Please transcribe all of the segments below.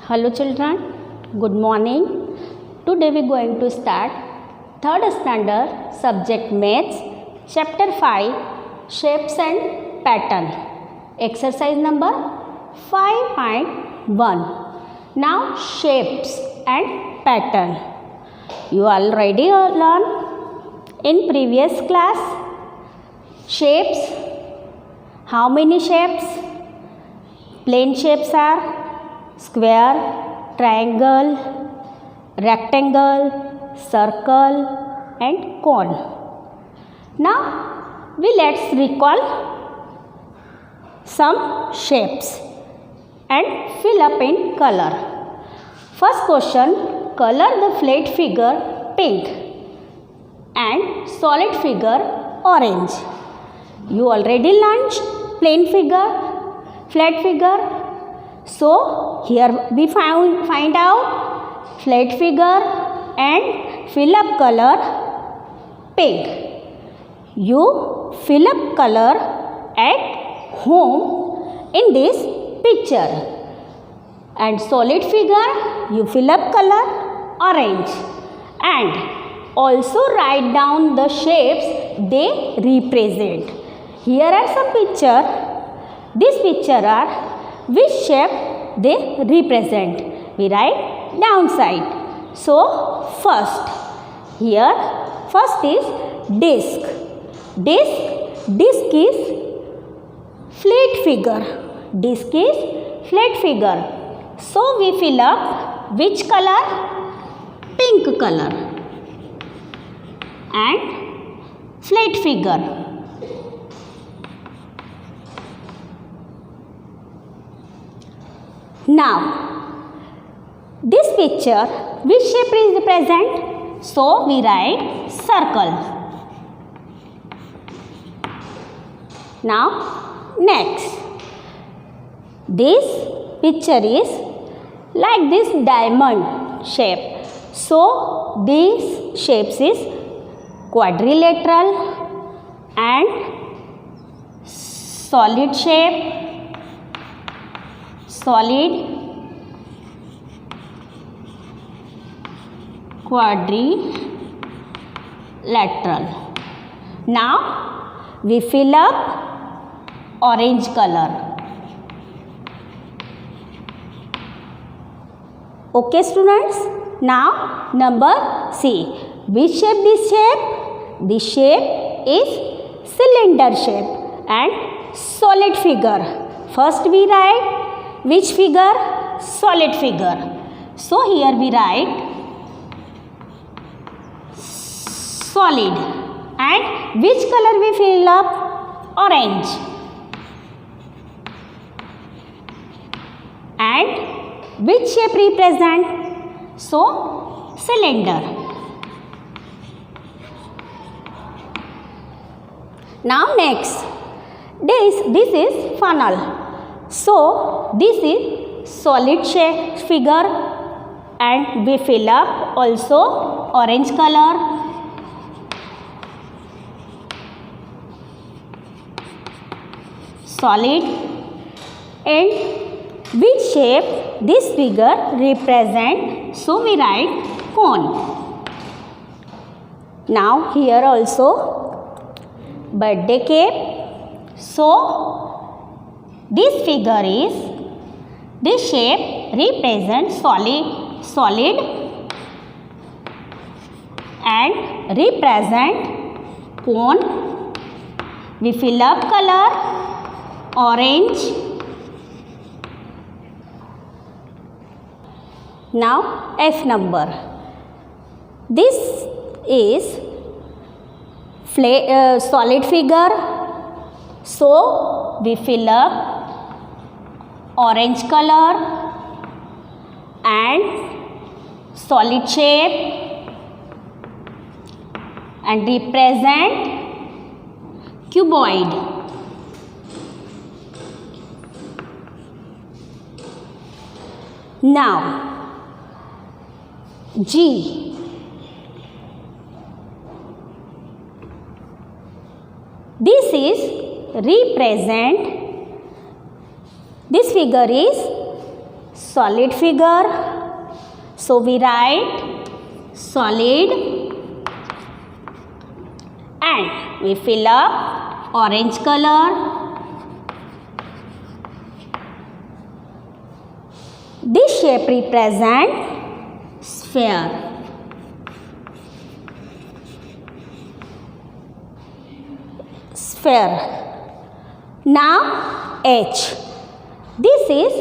Hello children, good morning. Today we are going to start 3rd standard subject maths chapter 5 shapes and pattern. Exercise number 5.1. Now shapes and pattern. You already learned in previous class shapes. How many shapes? Plane shapes are square, triangle, rectangle, circle and cone. Now let's recall some shapes and fill up in color. First question, color the flat figure pink and solid figure orange. You already learned plane figure, flat figure. So here we find out flat figure and fill up color pink. You fill up color at home in this picture, and solid figure you fill up color orange, and also write down the shapes they represent. Here are some picture. This picture are which shape they represent. We write downside. So first is disc. Disc is flat figure. Disc is flat figure. So we fill up which color? Pink color. And flat figure. Now, this picture, which shape is present? So, we write circle. Now, next. This picture is like this diamond shape. So, these shapes is quadrilateral and solid shape. Solid, quadrilateral. Now we fill up orange color. Okay students, now number C. Which shape this shape? This shape is cylinder shape and solid figure. First we write which figure? Solid figure. So here we write solid. And which color we fill up? Orange. And which shape represent? So cylinder. Now next. This is funnel. So this is solid shape figure and we fill up also orange color. Solid. And which shape this figure represent? So we write cone. Now here also birthday cake. So this figure is, this shape represents solid and represent cone. We fill up color orange. Now F number. This is solid figure. So we fill up orange color and solid shape and represent cuboid. Now G. This is represent, this figure is solid figure. So we write solid and we fill up orange color. This shape represents sphere. Sphere. Now H. This is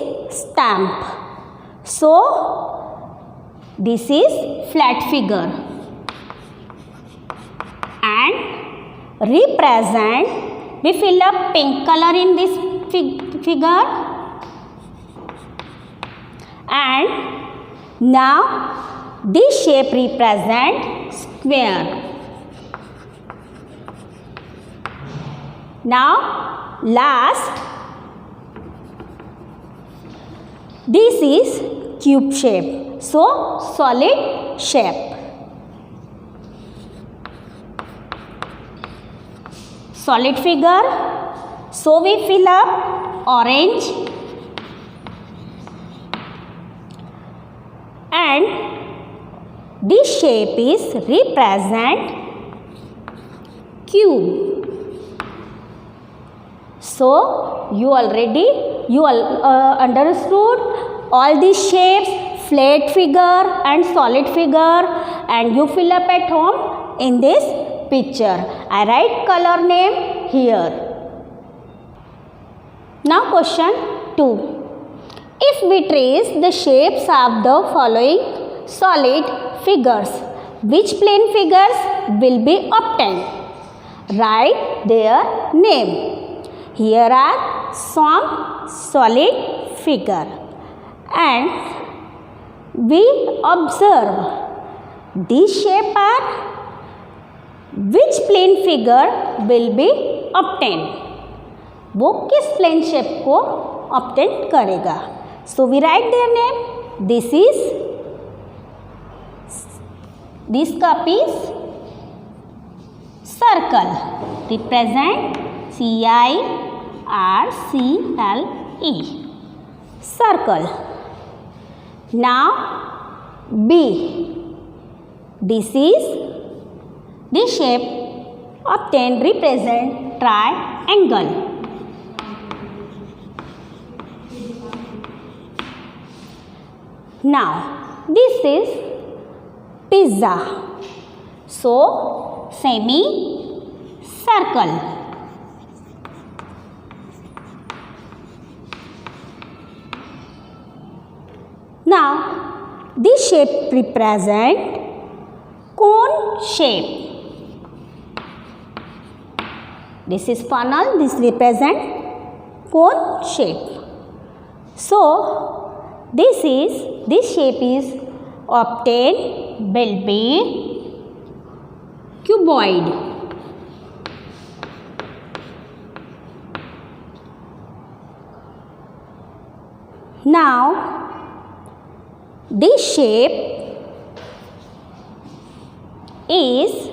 stamp. So this is flat figure and represent, we fill up pink color in this figure and now this shape represent square. Now last, this is cube shape. So solid shape. Solid figure. So we fill up orange and this shape is represent cube. So you understood all these shapes, flat figure and solid figure, and you fill up at home in this picture. I write color name here. Now question 2. If we trace the shapes of the following solid figures, which plane figures will be obtained? Write their name. Here are some solid figure and we observe these shape are which plane figure will be obtained. वो किस plane shape को obtain करेगा? So we write their name. This cup is circle. Represent CIRCLE. Circle. Now B. This shape obtained represent triangle. Now this is pizza. So semi-circle. Now this shape represent cone shape. This is funnel. This represent cone shape. So this shape is obtained will be cuboid. Now this shape is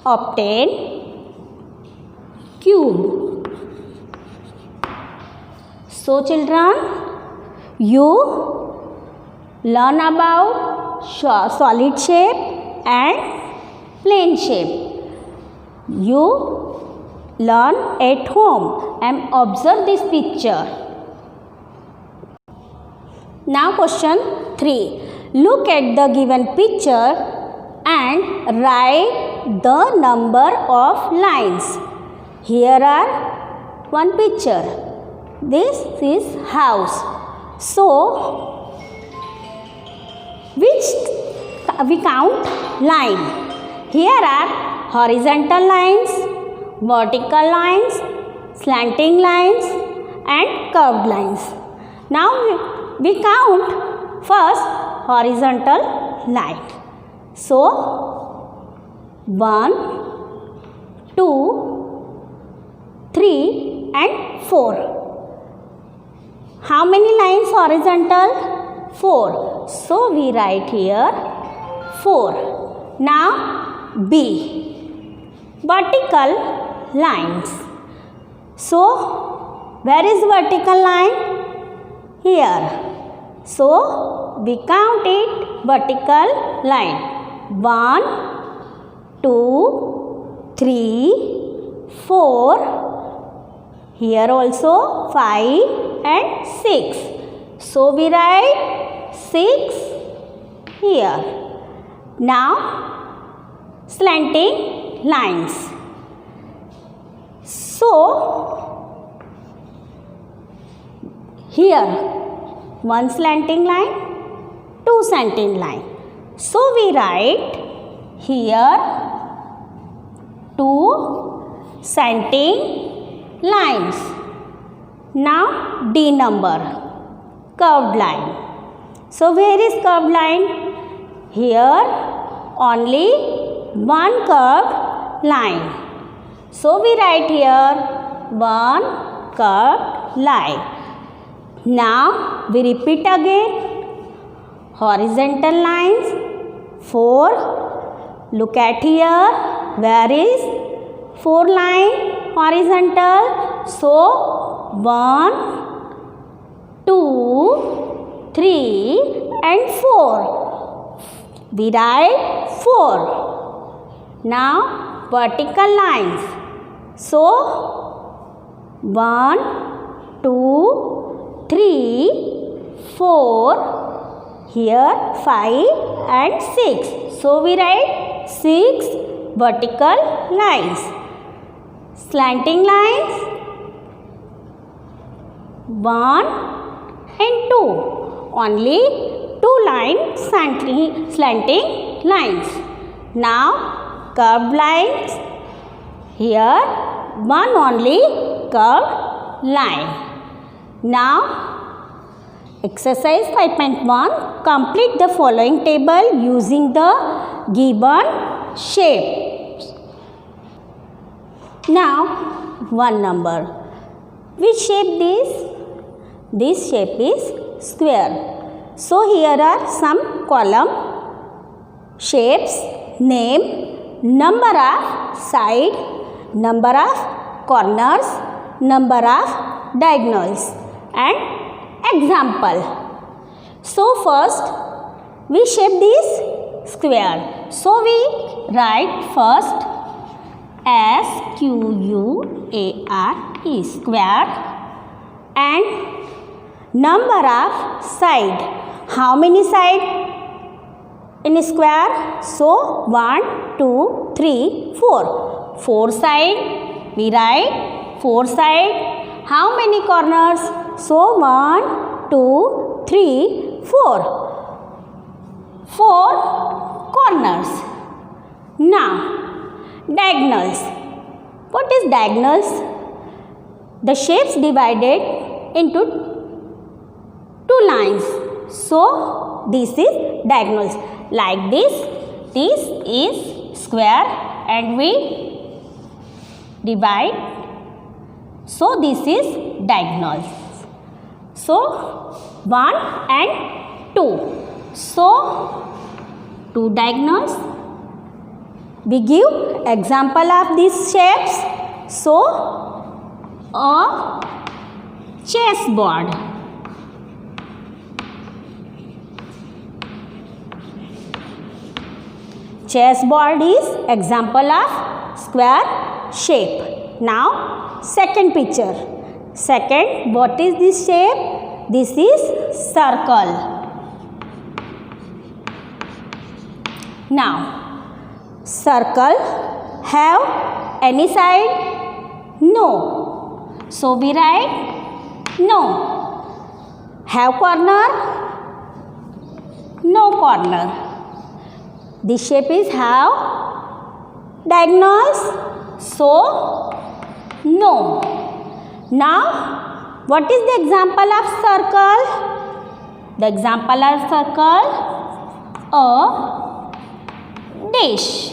obtained cube. So children, you learn about solid shape and plane shape. You learn at home and observe this picture. Now question 3. Look at the given picture and write the number of lines. Here are one picture. This is house. So we count line. Here are horizontal lines, vertical lines, slanting lines and curved lines. Now we count first horizontal line. So 1, 2, 3 and 4. How many lines horizontal? 4. So we write here 4. Now B. Vertical lines. So where is vertical line? here. So we count it vertical line. 1, 2, 3, 4. Here also 5 and 6. So we write 6 here. Now slanting lines. So here 1 slanting line, 2 slanting line. So we write here 2 slanting lines. Now D number, curved line. So where is curved line? Here only 1 curved line. So we write here 1 curved line. Now we repeat again. Horizontal lines 4. Look at here. Where is 4 line horizontal? So 1, 2, 3 and 4. We write 4. Now vertical lines. So 1, 2, 3, 4. Here 5 and 6. So we write 6 vertical lines. Slanting lines 1 and 2. Only 2 lines slanting lines. Now curved lines. Here 1 only curved line. Now exercise 5.1. Complete the following table using the given shapes. Now 1 number. Which shape this? This shape is square. So here are some column shapes, name, number of side, number of corners, number of diagonals and example. So first we shape this square. So we write first SQUARE, square, and number of side. How many side in a square? So 1, 2, 3, 4. 4 side. We write 4 side. How many corners? So 1, 2, 3, 4. 4 corners. Now diagonals. What is diagonals? The shapes divided into 2 lines. So this is diagonals. Like this is square and we divide. So this is diagonals. So 1 and 2. So 2 diagonals. We give example of these shapes. So a chessboard. Chessboard is example of square shape. Now second picture. Second, what is this shape? This is circle. Now circle have any side? No. So we write no. Have corner? No corner. This shape is have diagonals? So no. Now what is the example of circle? The example of circle, a dish.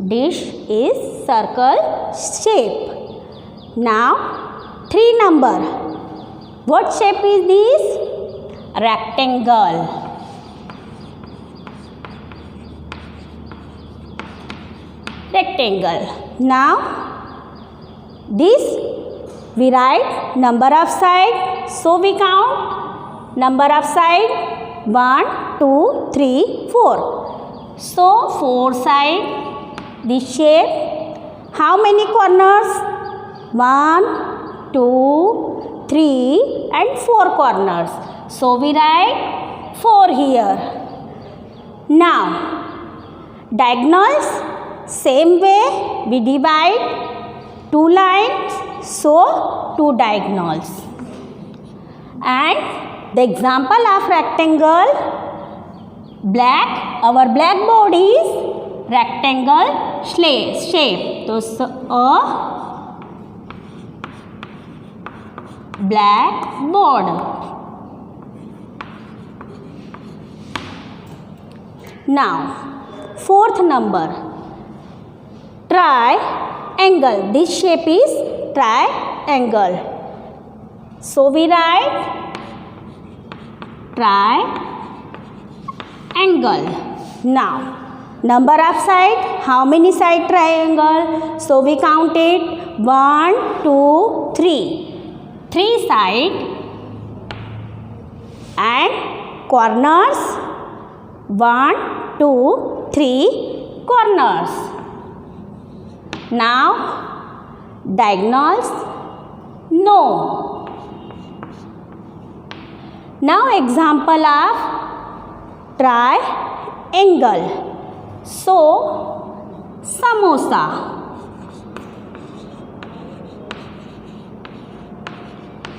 Dish is circle shape. Now 3 number. What shape is this? Rectangle. Rectangle. Now this we write number of side. So we count Number of side 1, 2, 3, 4. So 4 side this shape. How many corners? 1, 2, 3 and 4 corners. So we write 4 here. Now diagonals, same way we divide 2 lines, so 2 diagonals. And the example of rectangle, black, our blackboard is rectangle shape. So a blackboard. Now fourth number, triangle. This shape is triangle. So we write triangle. Now number of side, how many side triangle? So we count it 1, 2, 3. 3 side and corners 1, 2, 3 corners. Now diagonals, no. Now example of triangle. So samosa.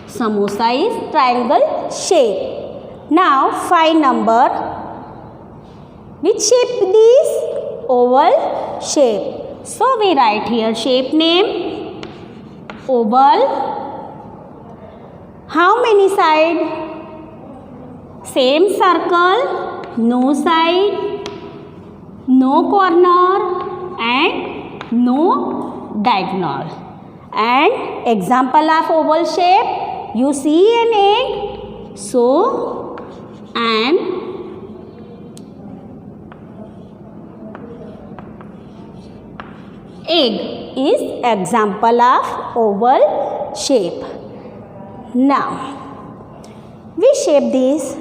Samosa is triangle shape. Now 5 number. Which shape this? Oval shape. So we write here shape name oval. How many side? Same circle, no side, no corner and no diagonal. And example of oval shape, you see an egg. So an egg is example of oval shape. Now we shape this.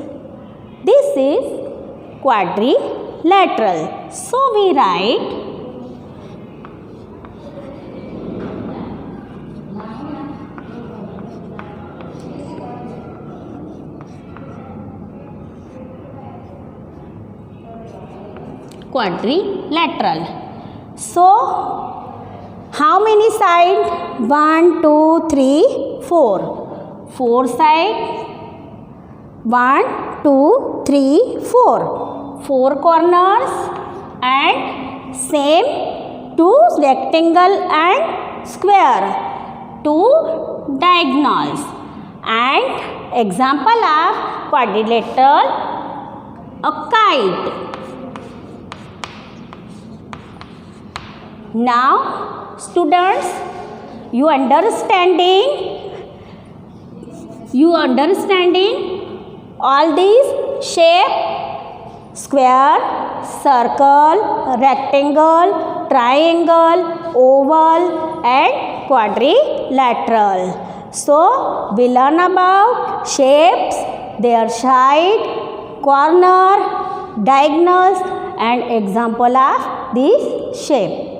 This is quadrilateral. So we write quadrilateral. So how many side? 1, 2, 3, 4. 4 side. 1, 2, 3, 4. 4 corners and same 2 rectangle and square. 2 diagonals. And example of quadrilateral, a kite. Now students, you understanding all these shape? Square, circle, rectangle, triangle, oval and quadrilateral. So we learn about shapes, their side, corner, diagonals and example of this shape.